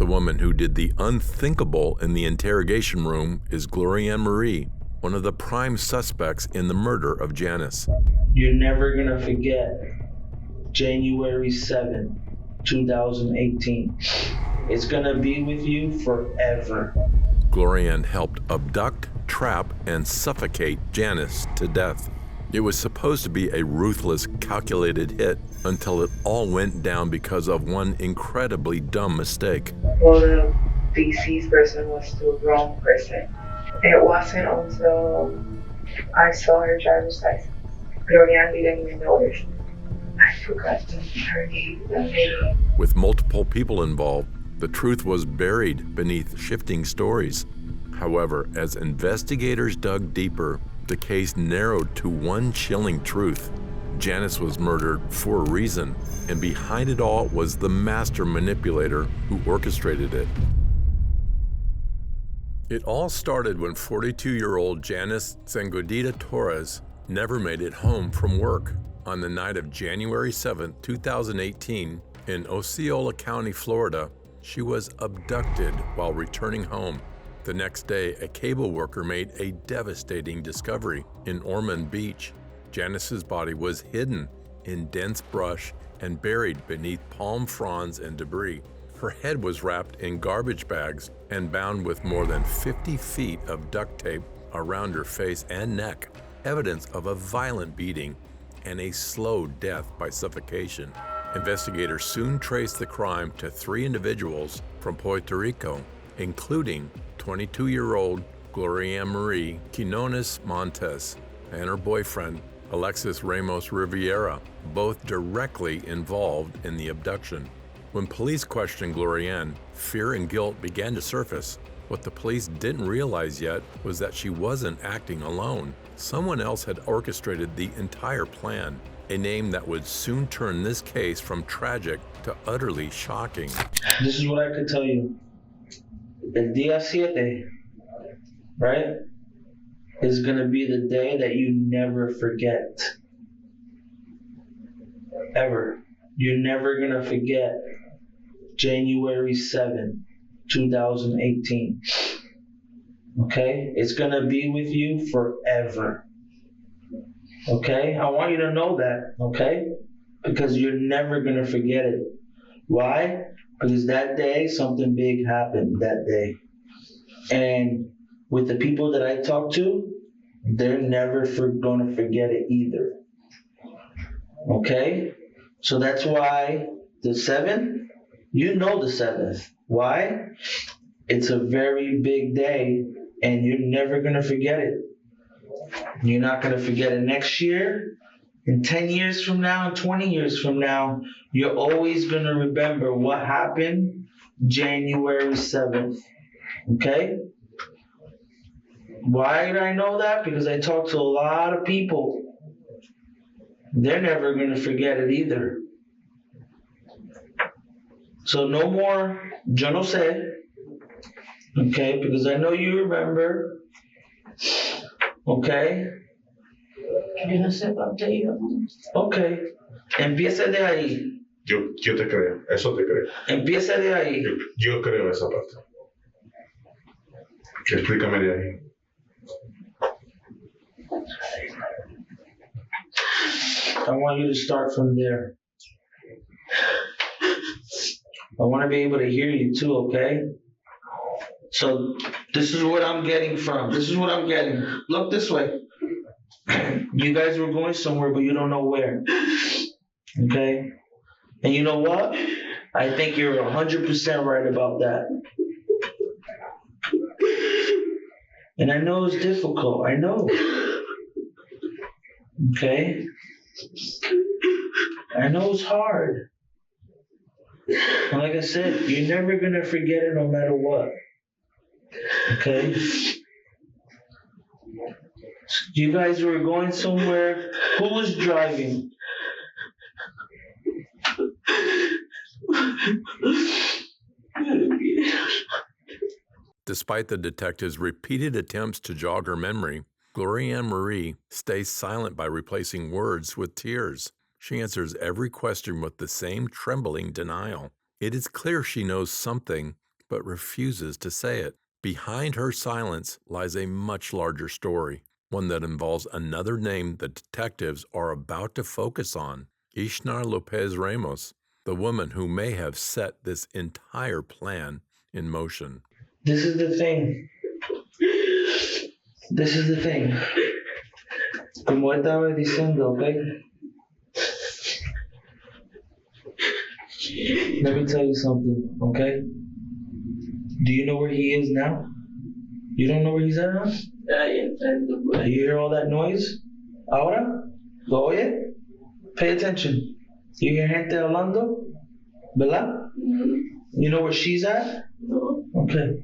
woman who did the unthinkable in the interrogation room is Glorianmarie, one of the prime suspects in the murder of Janice. You're never gonna forget January 7th, 2018. It's gonna be with you forever. Glorian helped abduct, trap, and suffocate Janice to death. It was supposed to be a ruthless, calculated hit until it all went down because of one incredibly dumb mistake. Well, the deceased person was the wrong person. It wasn't until I saw her driver's license. Glorian didn't even notice. I forgot her name. With multiple people involved, the truth was buried beneath shifting stories. However, as investigators dug deeper, the case narrowed to one chilling truth. Janice was murdered for a reason, and behind it all was the master manipulator who orchestrated it. It all started when 42-year-old Janice Zengotita-Torres never made it home from work. On the night of January 7, 2018, in Osceola County, Florida, she was abducted while returning home. The next day, a cable worker made a devastating discovery. In Ormond Beach, Janice's body was hidden in dense brush and buried beneath palm fronds and debris. Her head was wrapped in garbage bags and bound with more than 50 feet of duct tape around her face and neck, evidence of a violent beating and a slow death by suffocation. Investigators soon traced the crime to 3 individuals from Puerto Rico, including 22-year-old Glorianmarie Quinones-Montes and her boyfriend, Alexis Ramos-Rivera, both directly involved in the abduction. When police questioned Glorian, fear and guilt began to surface. What the police didn't realize yet was that she wasn't acting alone. Someone else had orchestrated the entire plan, a name that would soon turn this case from tragic to utterly shocking. This is what I could tell you. El día 7, right, is gonna be the day that you never forget. Ever. You're never gonna forget January 7, 2018. Okay? It's gonna be with you forever. Okay? I want you to know that, okay? Because you're never gonna forget it. Why? Because that day, something big happened that day. And with the people that I talk to, they're never gonna forget it either. Okay? So that's why the 7th, you know the 7th. Why? It's a very big day and you're never gonna forget it. You're not gonna forget it next year, in 10 years from now, 20 years from now. You're always gonna remember what happened January 7th. Okay? Why did I know that? Because I talked to a lot of people. They're never gonna forget it either. So no more, yo no sé. Okay? Because I know you remember. Okay? Yo no sé, papi. Okay. Empiece de ahí. Yo te creo, eso te creo. Empiece de ahí. Yo creo esa parte. Explícame de ahí. I want you to start from there. I want to be able to hear you too, okay? So this is what I'm getting from. This is what I'm getting. Look this way. You guys were going somewhere, but you don't know where. Okay? And you know what? I think you're 100% right about that. And I know it's difficult. I know. Okay? I know it's hard. And like I said, you're never going to forget it no matter what. Okay? You guys were going somewhere. Who was driving? Despite the detective's repeated attempts to jog her memory, Glorianmarie stays silent by replacing words with tears. She answers every question with the same trembling denial. It is clear she knows something, but refuses to say it. Behind her silence lies a much larger story, one that involves another name the detectives are about to focus on, Ishnar Lopez-Ramos, the woman who may have set this entire plan in motion. This is the thing. Como estaba diciendo, okay? Let me tell you something, okay? Do you know where he is now? You don't know where he's at now? You hear all that noise? Ahora? ¿Lo oye? Pay attention. You hear gente hablando? ¿Verdad? You know where she's at? No. Okay.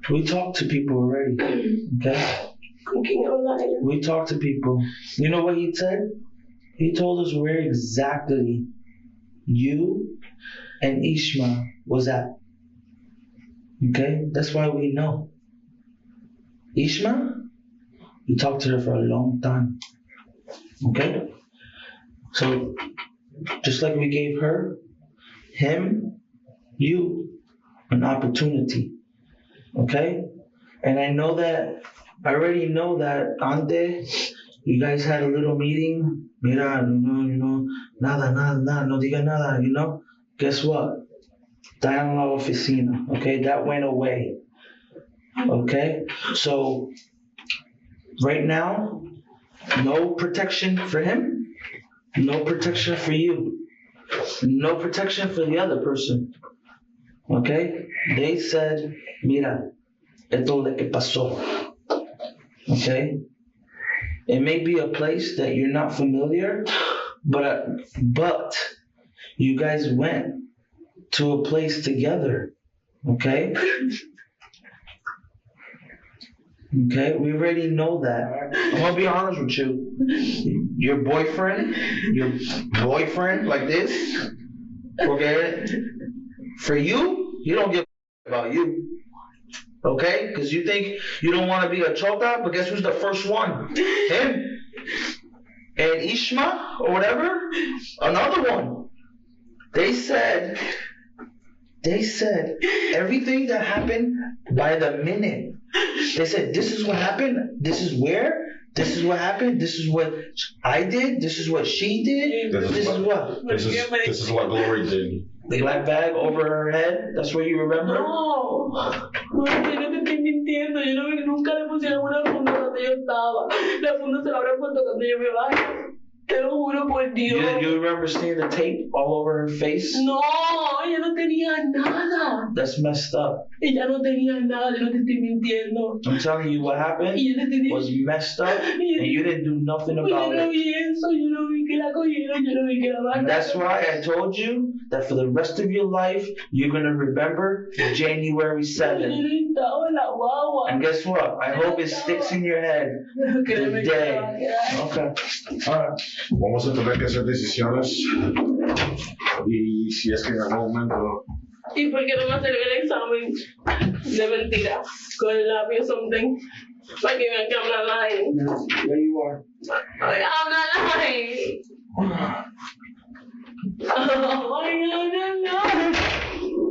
We talked to people already. Okay? We talked to people. You know what he said? He told us where exactly you and Ishma was at. Okay? That's why we know. Ishma, we talked to her for a long time. Okay? So, just like we gave her, him, you, an opportunity. Okay? And I already know that Ante, you guys had a little meeting. Mira, nada, no diga nada, Guess what? Está en la oficina. Okay? That went away. Okay? So, right now, no protection for him, no protection for you, no protection for the other person. Okay? They said, mira, esto es lo que pasó. Okay? It may be a place that you're not familiar, but you guys went to a place together. Okay? Okay? We already know that. I'm gonna be honest with you. Your boyfriend like this, forget it. For you, you don't give about you. Okay? Because you think you don't want to be a chota, but guess who's the first one? Him. And Ishma, or whatever, another one. They said everything that happened by the minute. They said, this is what happened, this is where, this is what happened, this is what I did, this is what she did, this is what Glory did. The black bag over her head, that's what you remember? No, yo no te estoy mintiendo, yo no, nunca le pusieron una funda donde yo estaba. La funda se la habrán puesto cuando yo me vaya. Te lo juro por Dios. You remember seeing the tape all over her face? No, ella no tenía nada. That's messed up. Ella no tenía nada, yo no te estoy mintiendo. I'm telling you what happened was messed up and you didn't do nothing about Yo no it. vi eso, yo no vi que la cogieron, yo no vi que la mataron. And that's why I told you that for the rest of your life, you're going to remember January 7th. And guess what? I hope it sticks in your head the day. Okay. All right. Vamos a tener que hacer decisiones y si es que en algún momento ¿Y por qué no me hacer el examen de mentira con el lápiz o something? Para que vean que I'm not lying. There you are. I'm not lying. Oh my God, no.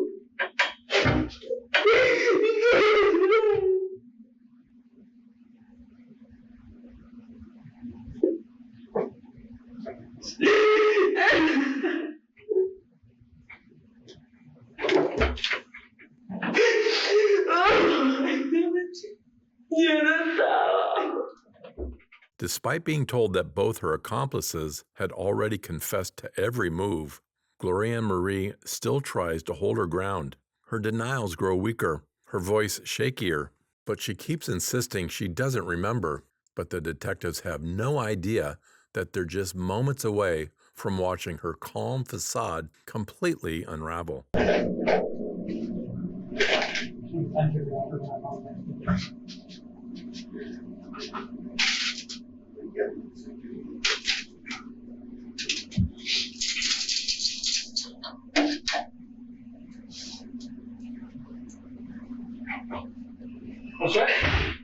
Despite being told that both her accomplices had already confessed to every move, Glorianmarie still tries to hold her ground. Her denials grow weaker, her voice shakier, but she keeps insisting she doesn't remember. But the detectives have no idea that they're just moments away from watching her calm facade completely unravel. That's right.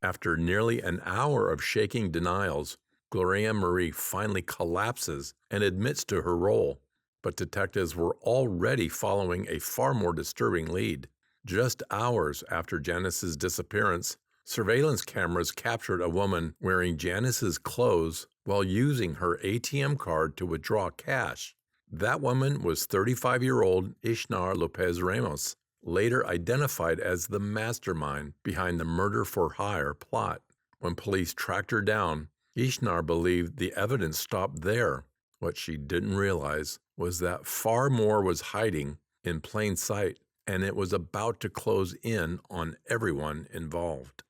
After nearly an hour of shaking denials, Glorianmarie finally collapses and admits to her role. But detectives were already following a far more disturbing lead. Just hours after Janice's disappearance, surveillance cameras captured a woman wearing Janice's clothes while using her ATM card to withdraw cash. That woman was 35-year-old Ishnar Lopez-Ramos, later identified as the mastermind behind the murder-for-hire plot. When police tracked her down, Ishnar believed the evidence stopped there. What she didn't realize was that far more was hiding in plain sight, and it was about to close in on everyone involved.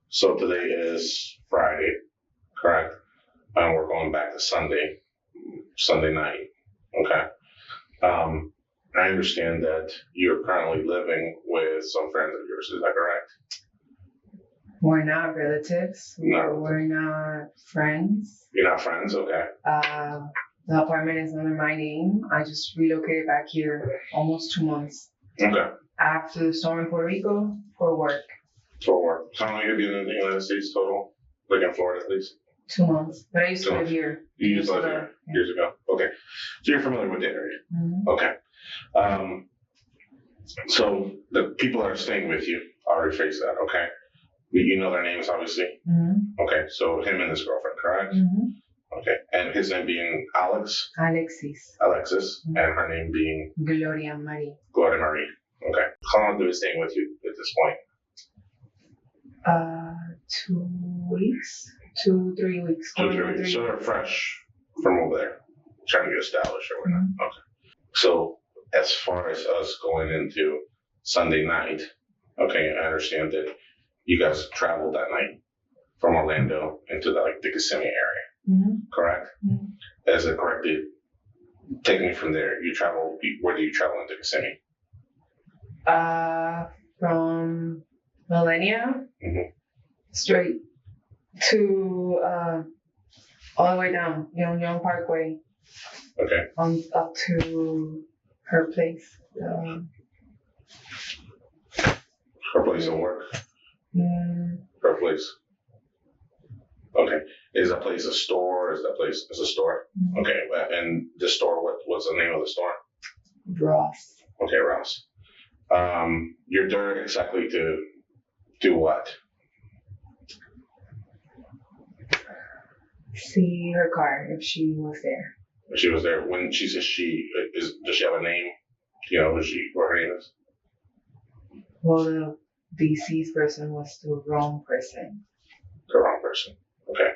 So today is Friday, correct? And we're going back to Sunday night, okay? I understand that you're currently living with some friends of yours, is that correct? We're not relatives. No. We're not friends. You're not friends, okay. The apartment is under my name. I just relocated back here almost 2 months Okay, after the storm in Puerto Rico for work. for work. How long have you been in the United States total? Like in Florida at least? 2 months. But I used to 2 live months. here. You used to live here Yeah. years ago? Okay, so you're familiar with the area? Mhm. Okay. So the people that are staying with you, I'll rephrase that, okay? You know their names, obviously? Mhm. Okay, so him and his girlfriend, correct? Mhm. Okay, and his name being Alexis, Alexis. and her name being Glorianmarie. Glorianmarie. Okay. How long have they been staying with you at this point? 2 weeks, 2-3 weeks. 2-3 weeks. So they're fresh from over there, trying to get established or whatnot. Mhm. Okay. So as far as us going into Sunday night, okay, I understand that you guys traveled that night from Orlando into the Kissimmee area, Mhm. correct? Mhm. As it corrected, take me from there. Where do you travel into Kissimmee? From Millennia Mhm. straight to all the way down Young Parkway Okay. up to her place. Her place of work. mm, Her place. Okay. Is that place a store? Is that place a store? Mhm. Okay. And the store, what's the name of the store? Ross. Okay, Ross. You're there exactly to do what? See her car if she was there. She was there. When she says does she have a name? You know, what her name is? Well, the deceased person was the wrong person. The wrong person. Okay.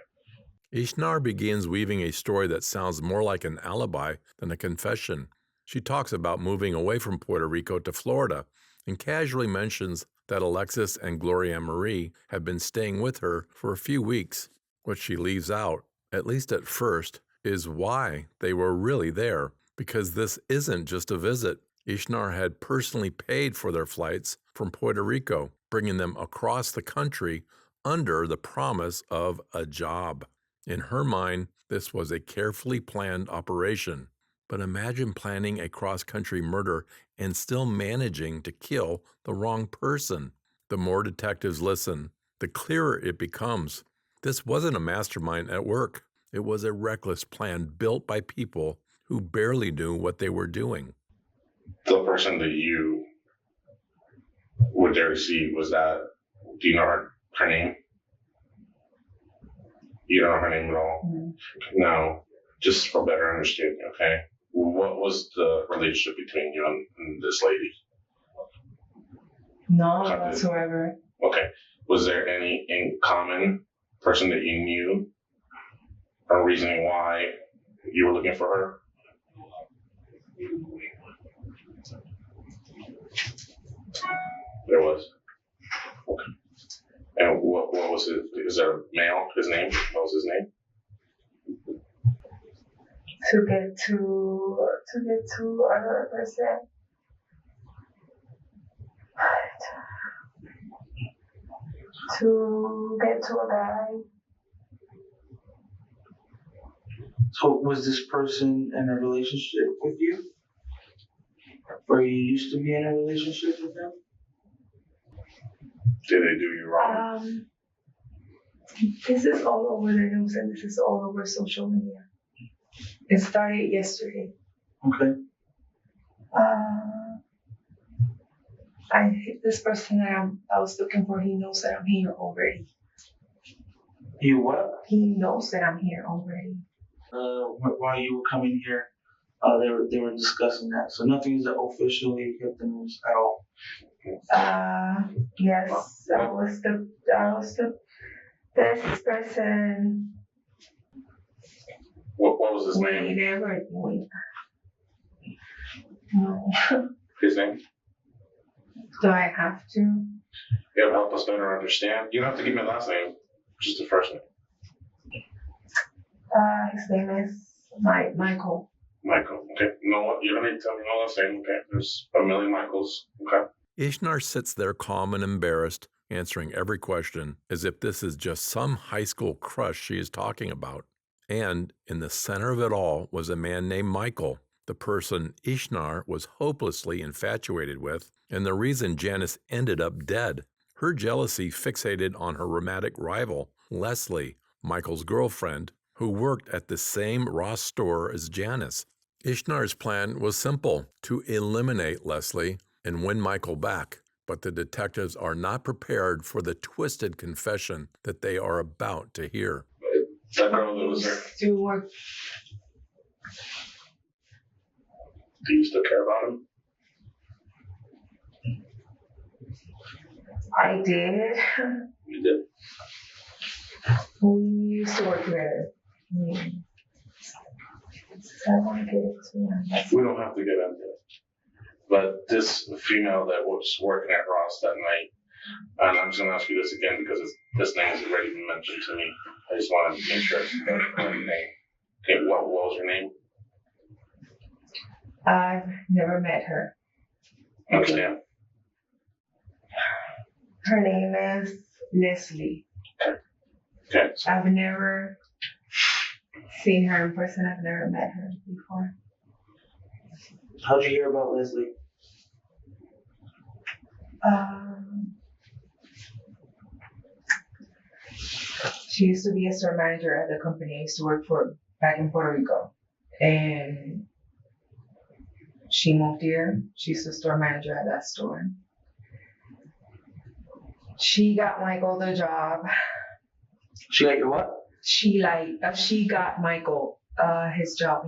Ishnar begins weaving a story that sounds more like an alibi than a confession. She talks about moving away from Puerto Rico to Florida and casually mentions that Alexis and Glorianmarie have been staying with her for a few weeks. What she leaves out, at least at first, is why they were really there, because this isn't just a visit. Ishnar had personally paid for their flights from Puerto Rico, bringing them across the country under the promise of a job. In her mind, this was a carefully planned operation. But imagine planning a cross-country murder and still managing to kill the wrong person. The more detectives listen, the clearer it becomes. This wasn't a mastermind at work. It was a reckless plan built by people who barely knew what they were doing. The person that you would dare to see was that, do you know her name? You don't know her name at all? Mhm. Now, just for better understanding, okay? What was the relationship between you and this lady? None whatsoever. Okay. Was there any in common person that you knew or reasoning why you were looking for her? There was. Okay. And what was it? Is there a male? His name? What was his name? To get to another person. To get to a guy. So was this person in a relationship with you? Or you used to be in a relationship with them? Did they do you wrong? This is all over the news and this is all over social media. It started yesterday. Okay. This person that I was looking for, he knows that I'm here already. You what? He knows that I'm here already. While you were coming here, they were discussing that. So nothing is officially hit the news at all. Yes, I was the best person. What was his name? We never. No. His name? Do I have to? It'll help us better understand. You don't have to give me the last name, just the first name. His name is Michael. Michael. Okay. No, you don't need to tell me no last name. Okay. There's a million Michaels. Okay. Ishnar sits there calm and embarrassed, answering every question as if this is just some high school crush she is talking about. And in the center of it all was a man named Michael, the person Ishnar was hopelessly infatuated with, and the reason Janice ended up dead. Her jealousy fixated on her romantic rival, Leslie, Michael's girlfriend, who worked at the same Ross store as Janice. Ishnar's plan was simple: to eliminate Leslie and win Michael back. But the detectives are not prepared for the twisted confession that they are about to hear. That girl that was there. Still work. Do you still care about him? I did. You did. We used to work together. I want to get into it. We don't have to get into it. But this female that was working at Ross that night, and I'm just going to ask you this again because this name has already been mentioned to me. I just wanted to make sure it's the correct name. Okay, what was your name? I've never met her. Understand? Her name is Leslie. Okay. So I've never seen her in person. I've never met her before. How'd you hear about Leslie? She used to be a store manager at the company I used to work for back in Puerto Rico. And she moved here. She's the store manager at that store. She got Michael the job. She got your what? She got Michael his job.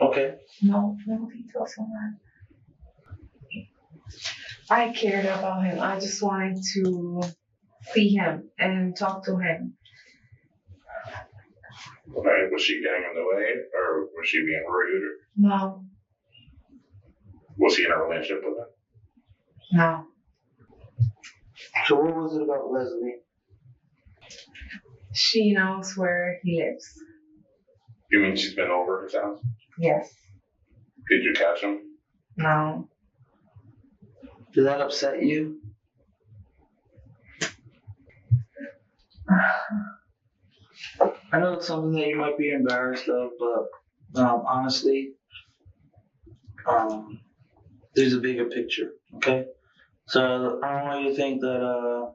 Okay. No details on that. I cared about him. I just wanted to see him and talk to him. okay, was she getting in the way or was she being rude? Or No. was he in a relationship with her? No. So what was it about Leslie? She knows where he lives. You mean she's been over his house? Yes. Did you catch him? No. Did that upset you? I know it's something that you might be embarrassed of, but honestly, there's a bigger picture, okay? So I don't want you to think that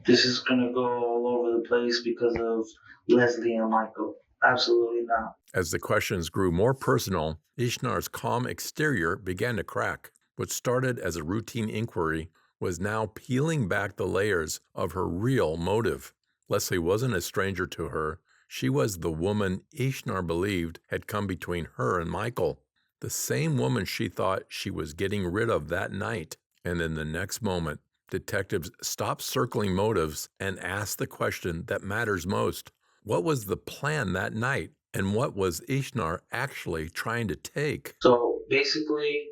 this is gonna go all over the place because of Leslie and Michael. Absolutely not. As the questions grew more personal, Ishnar's calm exterior began to crack. What started as a routine inquiry was now peeling back the layers of her real motive. Leslie wasn't a stranger to her. She was the woman Ishnar believed had come between her and Michael, the same woman she thought she was getting rid of that night. And in the next moment, detectives stopped circling motives and asked the question that matters most. What was the plan that night? And what was Ishnar actually trying to take? So basically,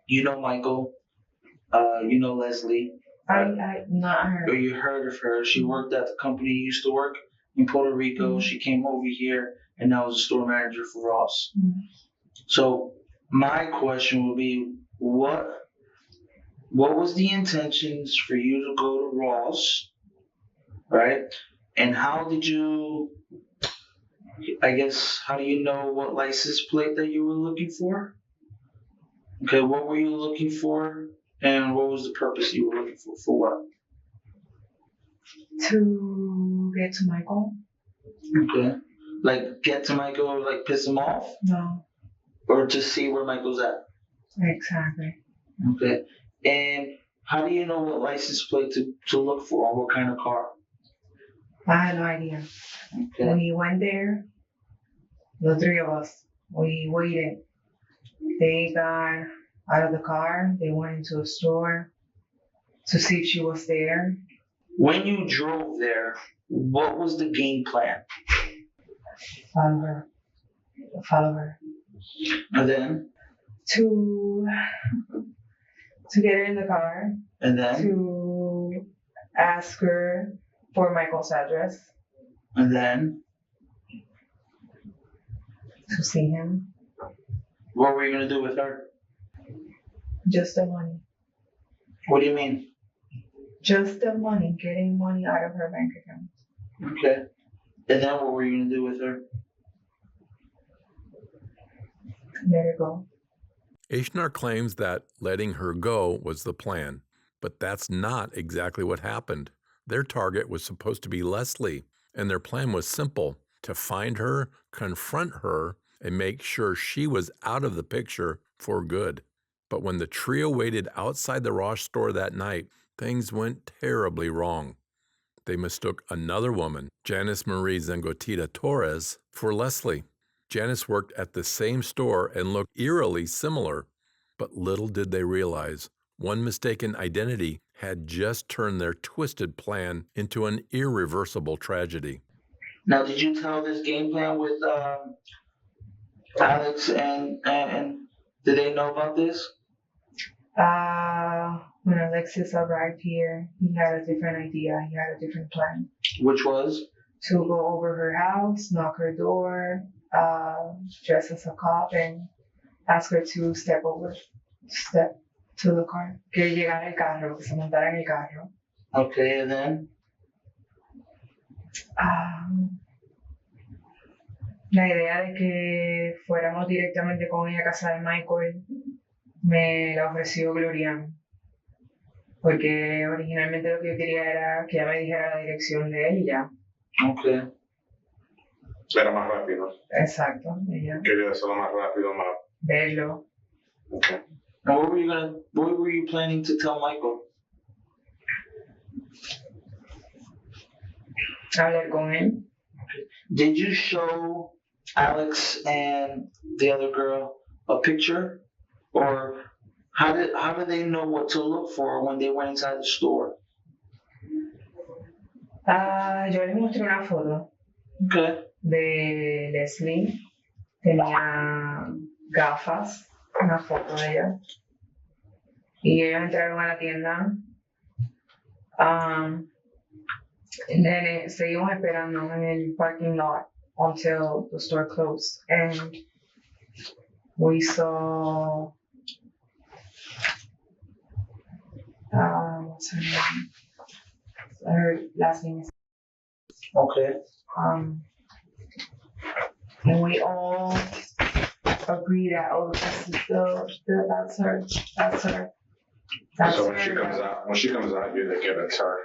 you know Michael, you know Leslie, I not her. or you heard of her. She worked at the company you used to work in Puerto Rico. She came over here and now is a store manager for Ross. So my question would be, what was the intentions for you to go to Ross, right? And how did you, I guess, how do you know what license plate that you were looking for? Okay, what were you looking for? And what was the purpose you were looking for? For what? To get to Michael? Okay. Like get to Michael or like piss him off? No, Or to see where Michael's at? exactly. Okay. And how do you know what license plate to look for or what kind of car? I had no idea. Okay. We went there, the three of us. We waited. They got out of the car. They went into a store to see if she was there. When you drove there, what was the game plan? Follow her. Follow her. And then? To get her in the car. And then? To ask her for Michael's address. And then? To see him. What were you going to do with her? Just the money. What do you mean? Just the money. Getting money out of her bank account. Okay. And then what were you going to do with her? Let her go. Ishnar claims that letting her go was the plan, but that's not exactly what happened. Their target was supposed to be Leslie, and their plan was simple: to find her, confront her, and make sure she was out of the picture for good. But when the trio waited outside the Ross store that night, things went terribly wrong. They mistook another woman, Janice Marie Zengotita-Torres, for Leslie. Janice worked at the same store and looked eerily similar, but little did they realize one mistaken identity had just turned their twisted plan into an irreversible tragedy. Now, did you tell this game plan with Alex and did they know about this? When Alexis arrived here, he had a different idea. He had a different plan. Which was? To go over her house, knock her door, dress as a cop, and ask her to step to the car. Que llegara el carro, que se montara en el carro. Okay, and then? La idea de que fuéramos directamente con ella a casa de Michael me la ofreció Glorian. Porque originalmente lo que yo quería era que ella me dijera la dirección de él y ya. Okay. Era más rápido. Exacto, ella. Quería hacerlo más rápido, más. Verlo. Okay. Now, what were you planning to tell Michael? Hablar con él. Did you show Alex and the other girl a picture? Or how did they know what to look for when they went inside the store? Yo les mostré una foto Okay. de Leslie. Tenía gafas, una foto de ella. Y ellos entraron a la tienda. And then seguimos esperando en el parking lot until the store closed. And we saw, what's her name? Her last name is, Okay. and we all agree that, oh, that's her. That's So when her. she comes out, you think it's her.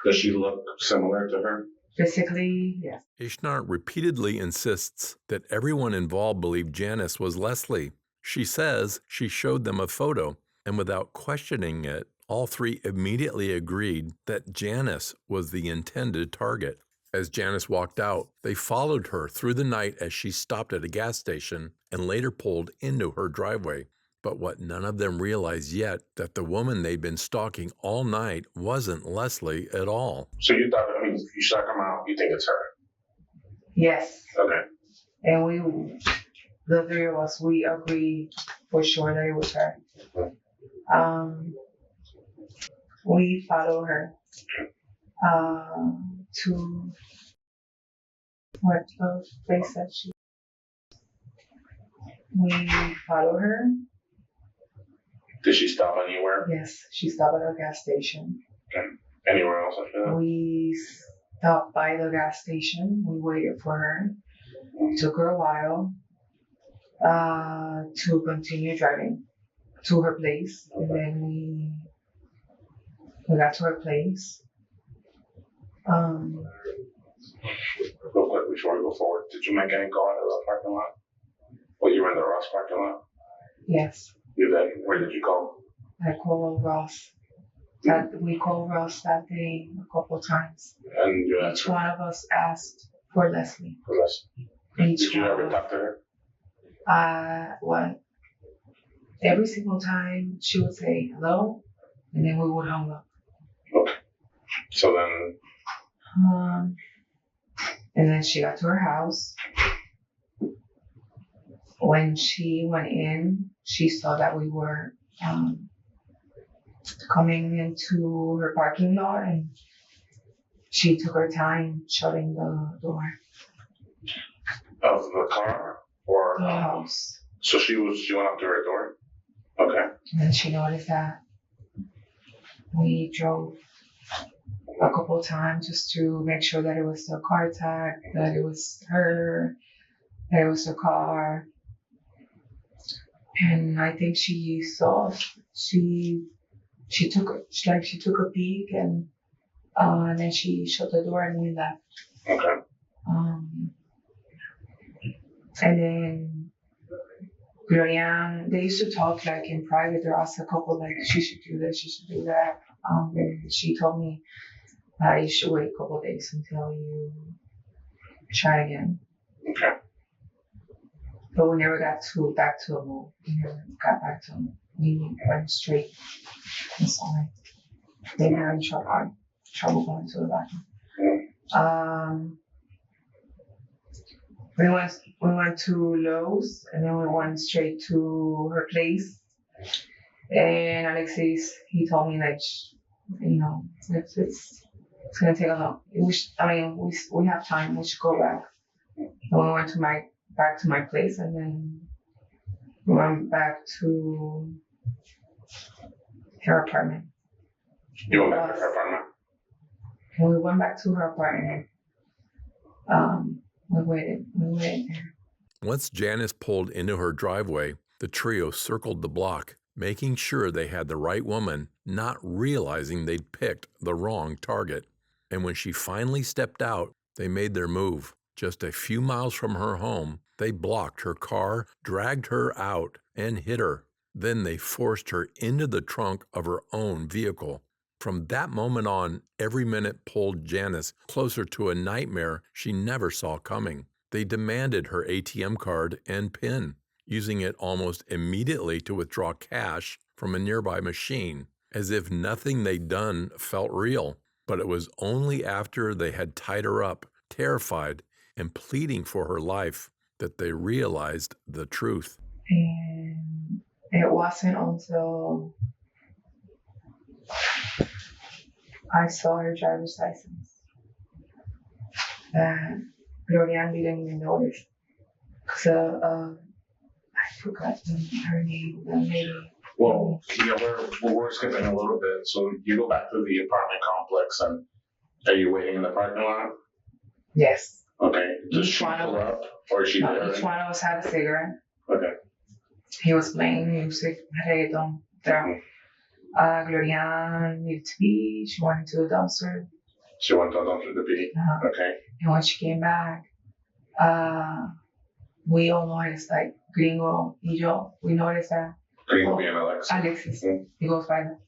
Does she look similar to her? Physically, yes. Ishnar repeatedly insists that everyone involved believed Janice was Leslie. She says she showed them a photo, and without questioning it, all three immediately agreed that Janice was the intended target. As Janice walked out, they followed her through the night as she stopped at a gas station and later pulled into her driveway. But what none of them realized yet, that the woman they'd been stalking all night wasn't Leslie at all. So you thought, you saw her come out, you think it's her? Yes. Okay. And the three of us, we agreed for sure that it was her. We follow her to what place that she. We follow her. Did she stop anywhere? Yes, she stopped at a gas station. Okay. Anywhere else after that? We stopped by the gas station. We waited for her. Took her a while to continue driving to her place, and then we got to her place. Real quick before we go forward, did you make any call out of the parking lot? Well, you were in the Ross parking lot? Yes, You did? Where did you call? I called Ross. We called Ross that day a couple times. And you Each answered? one of us asked for Leslie. Yes. Each Did you one ever of talk to her? Well, every single time she would say hello, and then we would hang up. Okay. So then, And then she got to her house. When she went in, she saw that we were coming into her parking lot, and she took her time shutting the door. of the car? Or? The house. So she went up to her door? Okay. And then she noticed that we drove a couple times just to make sure that it was the car tag, that it was her, that it was the car. And I think she saw, she took a peek, and then she shut the door and we left. Okay. And then Glorian, they used to talk like in private. They asked a couple like, she should do this, she should do that. And she told me that you should wait a couple days until you try again. Okay. But we never got back to him. We never got back to him. We went straight. That's all right. They were having trouble going to the bathroom. We went to Lowe's, and then we went straight to her place. And Alexis, he told me like, it's gonna take a long. We have time. We should go back. And we went back to my place, and then we went back to her apartment. You went back to her apartment? When we went back to her apartment, we waited there. Once Janice pulled into her driveway, the trio circled the block, making sure they had the right woman, not realizing they'd picked the wrong target. And when she finally stepped out, they made their move. Just a few miles from her home, they blocked her car, dragged her out, and hit her. Then they forced her into the trunk of her own vehicle. From that moment on, every minute pulled Janice closer to a nightmare she never saw coming. They demanded her ATM card and PIN, using it almost immediately to withdraw cash from a nearby machine, as if nothing they'd done felt real. But it was only after they had tied her up, terrified and pleading for her life, that they realized the truth. And it wasn't until I saw her driver's license that Glorian didn't even notice. Because I forgot her name, the lady. Well, yeah, we're skipping a little bit. So you go back to the apartment complex, and are you waiting in the parking lot? Yes. Okay. Does Each she one pull of up, or is she there? Each one of us had a cigarette. Okay. He was playing music, reggaeton, trap. Glorian needed to pee. She went into the dumpster. She went down to the pee. Okay. And when she came back, we all noticed, like Gringo, y yo, we noticed that. Gringo being Alexis, he goes by that.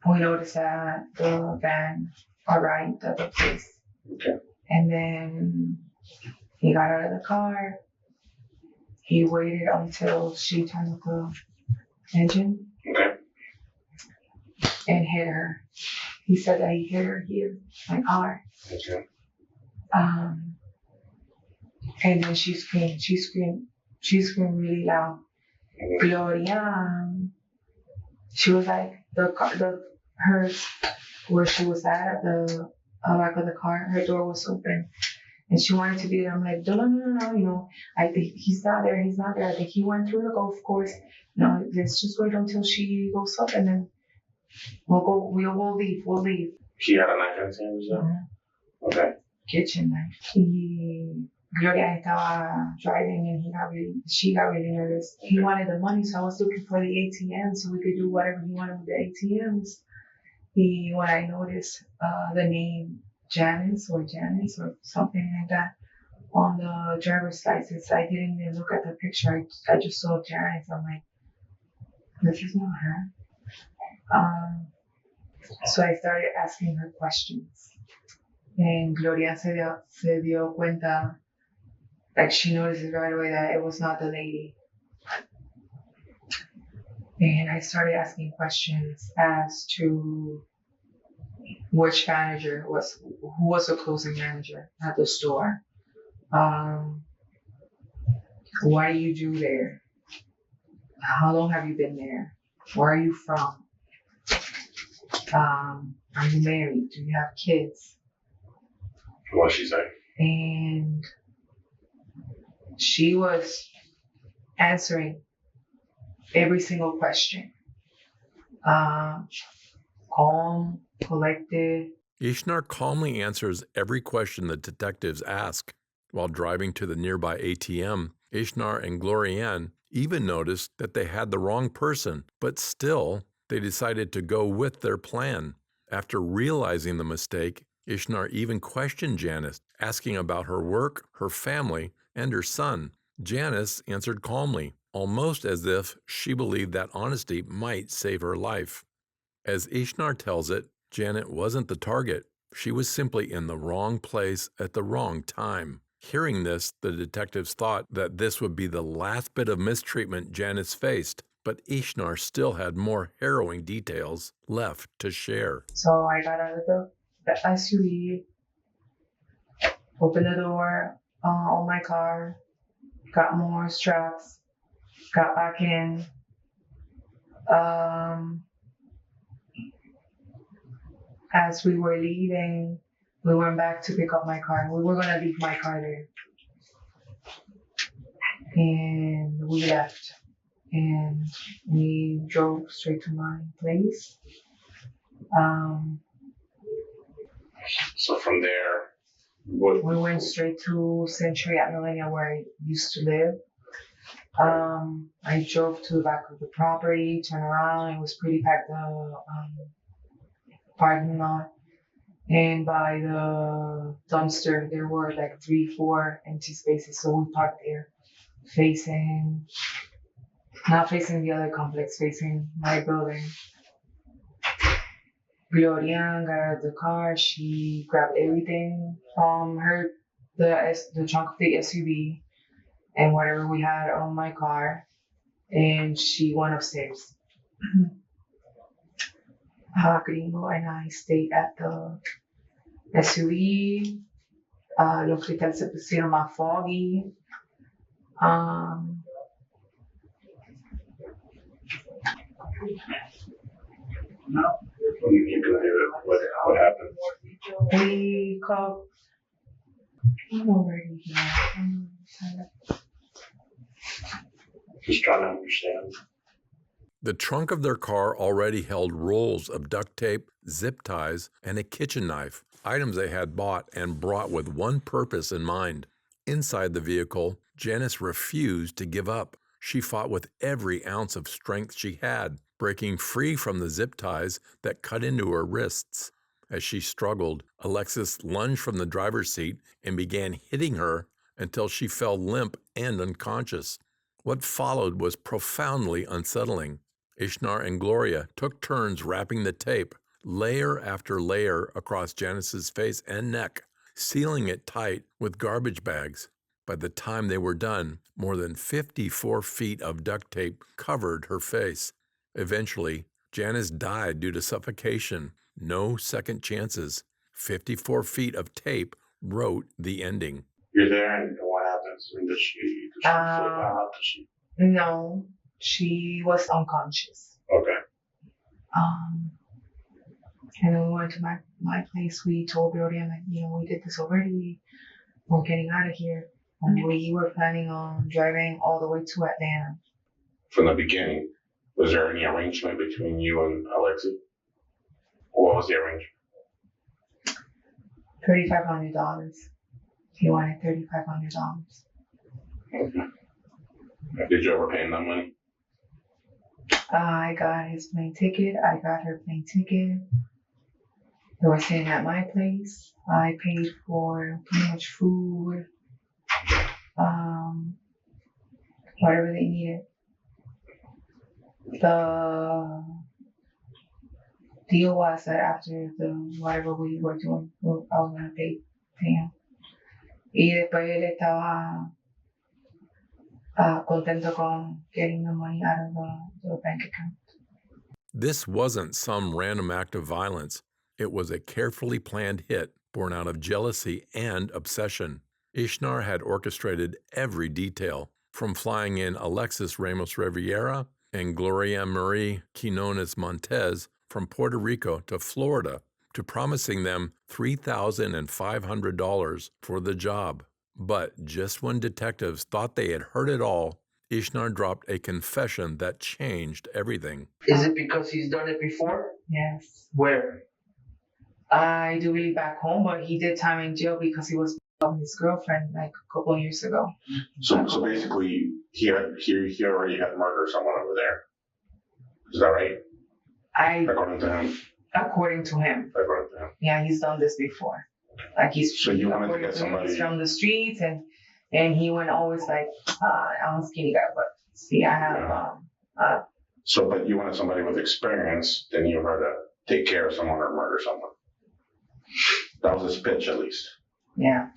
We noticed that the van arrived at the place Okay. And then he got out of the car. He waited until she turned the engine Okay. and hit her. He said that he hit her here, like hard. Okay. And then she screamed really loud. Glorian. She was like hers where she was at the back of the car. Her door was open, and she wanted to be there. I'm like, no. You know, I think he's not there. I think he went through the golf course. No, let's just wait until she goes up, and then we'll leave. We'll leave. He had a knife in his hand, is that? Okay. Kitchen knife. Gloria estaba driving and she got really nervous. He wanted the money, so I was looking for the ATM so we could do whatever he wanted with the ATMs. When I noticed the name Janice or something like that on the driver's license, I didn't even look at the picture. I just saw Janice. I'm like, this is not her. So I started asking her questions. And Gloria se dio cuenta, like she noticed it right away that it was not the lady. And I started asking questions as to which manager who was the closing manager at the store. What do you do there? How long have you been there? Where are you from? Are you married? Do you have kids? What she say? And she was answering every single question. Calm, collected. Ishnar calmly answers every question the detectives ask. While driving to the nearby ATM, Ishnar and Glorian even noticed that they had the wrong person, but still, they decided to go with their plan. After realizing the mistake, Ishnar even questioned Janice, asking about her work, her family, and her son. Janice answered calmly, almost as if she believed that honesty might save her life. As Ishnar tells it, Janet wasn't the target. She was simply in the wrong place at the wrong time. Hearing this, the detectives thought that this would be the last bit of mistreatment Janice faced, but Ishnar still had more harrowing details left to share. So I got out of the SUV, opened the door on my car, got more straps, got back in. As we were leaving, we went back to pick up my car. We were gonna leave my car there. And we left. And we drove straight to my place. So from there, what? We went straight to Century at Millennia where I used to live. I drove to the back of the property, turned around. It was pretty packed, the parking lot. And by the dumpster, there were like 3-4 empty spaces. So we parked there, not facing the other complex, facing my building. Glorian got out of the car. She grabbed everything from the trunk of the SUV and whatever we had on my car, and she went upstairs. Gringo and I stayed at the SUV. Los cristales se pusieron más foggy. You can hear it. What happened? We called. I'm already here. Just trying to understand. The trunk of their car already held rolls of duct tape, zip ties, and a kitchen knife, items they had bought and brought with one purpose in mind. Inside the vehicle, Janice refused to give up. She fought with every ounce of strength she had, breaking free from the zip ties that cut into her wrists. As she struggled, Alexis lunged from the driver's seat and began hitting her until she fell limp and unconscious. What followed was profoundly unsettling. Ishnar and Gloria took turns wrapping the tape, layer after layer, across Janice's face and neck, sealing it tight with garbage bags. By the time they were done, more than 54 feet of duct tape covered her face. Eventually, Janice died due to suffocation. No second chances. 54 feet of tape wrote the ending. You're there, and what happens? I mean, does she flip out? No, she was unconscious. Okay. And then we went to my place. We told Glorian, like, we did this already. We're getting out of here. And we were planning on driving all the way to Atlanta. From the beginning, was there any arrangement between you and Alexis? What was the arrangement? $3,500. He wanted $3,500. Okay. Did you ever pay him that money? I got his plane ticket. I got her plane ticket. They were staying at my place. I paid for pretty much food, whatever they needed. The deal was that after whatever we were doing, I was going to pay him. Y después él estaba contento con getting the money out of the bank account. This wasn't some random act of violence. It was a carefully planned hit born out of jealousy and obsession. Ishnar had orchestrated every detail, from flying in Alexis Ramos-Rivera and Glorianmarie Quinones-Montes from Puerto Rico to Florida, to promising them $3,500 for the job. But just when detectives thought they had heard it all, Ishnar dropped a confession that changed everything. Is it because he's done it before? Yes. Where? I do believe back home, but he did time in jail because he was with his girlfriend like a couple of years ago. So basically, he already had murdered someone over there. Is that right? According to him. According to him. Yeah, he's done this before. Like So you wanted to get somebody he's from the streets, and he went always like, I'm a skinny guy, but see, I have So, but you wanted somebody with experience, then you were to take care of someone or murder someone. That was his pitch, at least. Yeah.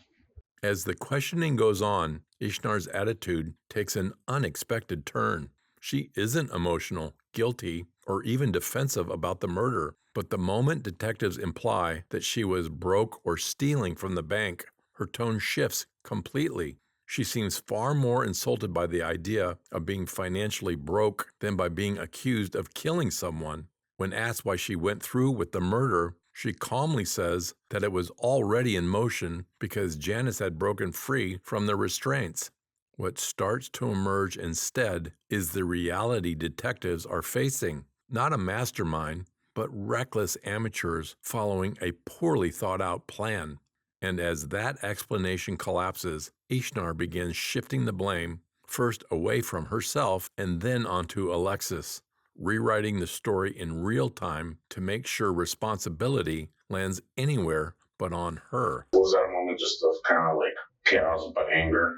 As the questioning goes on, Ishnar's attitude takes an unexpected turn. She isn't emotional, guilty, or even defensive about the murder, but the moment detectives imply that she was broke or stealing from the bank, her tone shifts completely. She seems far more insulted by the idea of being financially broke than by being accused of killing someone. When asked why she went through with the murder, she calmly says that it was already in motion because Janice had broken free from the restraints. What starts to emerge instead is the reality detectives are facing, not a mastermind, but reckless amateurs following a poorly thought out plan. And as that explanation collapses, Ishnar begins shifting the blame, first away from herself and then onto Alexis, rewriting the story in real time to make sure responsibility lands anywhere but on her. Was that a moment just of kind of like chaos but anger?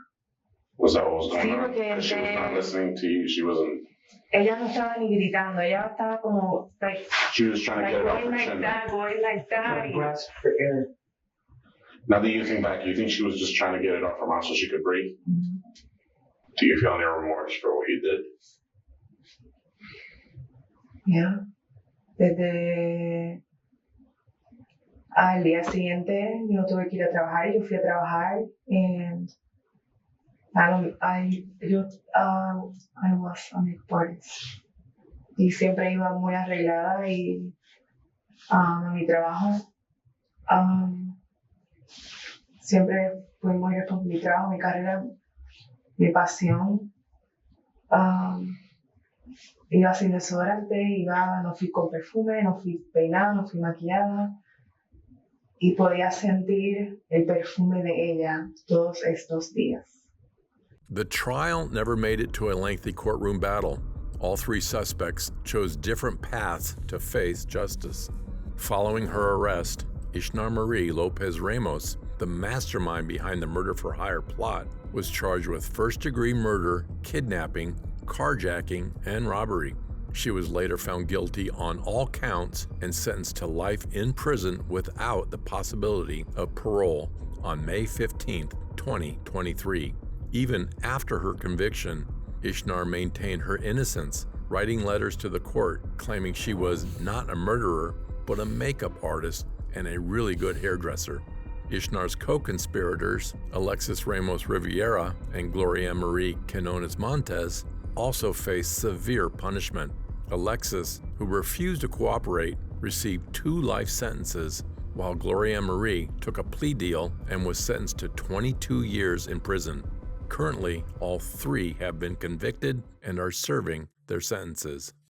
Was that what was going on? Because she was not listening to you. She wasn't. Ella no estaba ni gritando. Ella estaba como like. She was trying to get it off her chin. Going like that. Grasp for air. Now that you think back, you think she was just trying to get it off her mouth so she could breathe? Mm-hmm. Do you feel any remorse for what you did? Yeah. Desde al día siguiente yo tuve que ir a trabajar. Yo fui a trabajar and I was a make parties. Y siempre iba muy arreglada y a mi trabajo. Siempre fui muy responsable. Mi trabajo, mi carrera, mi pasión. Iba sin desodorante, no fui con perfume, no fui peinada, no fui maquillada. Y podía sentir el perfume de ella todos estos días. The trial never made it to a lengthy courtroom battle. All three suspects chose different paths to face justice. Following her arrest, Ishnar Marie Lopez-Ramos, the mastermind behind the murder-for-hire plot, was charged with first-degree murder, kidnapping, carjacking, and robbery. She was later found guilty on all counts and sentenced to life in prison without the possibility of parole on May 15, 2023. Even after her conviction, Ishnar maintained her innocence, writing letters to the court claiming she was not a murderer, but a makeup artist and a really good hairdresser. Ishnar's co-conspirators, Alexis Ramos-Rivera and Glorianmarie Quinones-Montes, also faced severe punishment. Alexis, who refused to cooperate, received 2 life sentences, while Glorianmarie took a plea deal and was sentenced to 22 years in prison. Currently, all 3 have been convicted and are serving their sentences.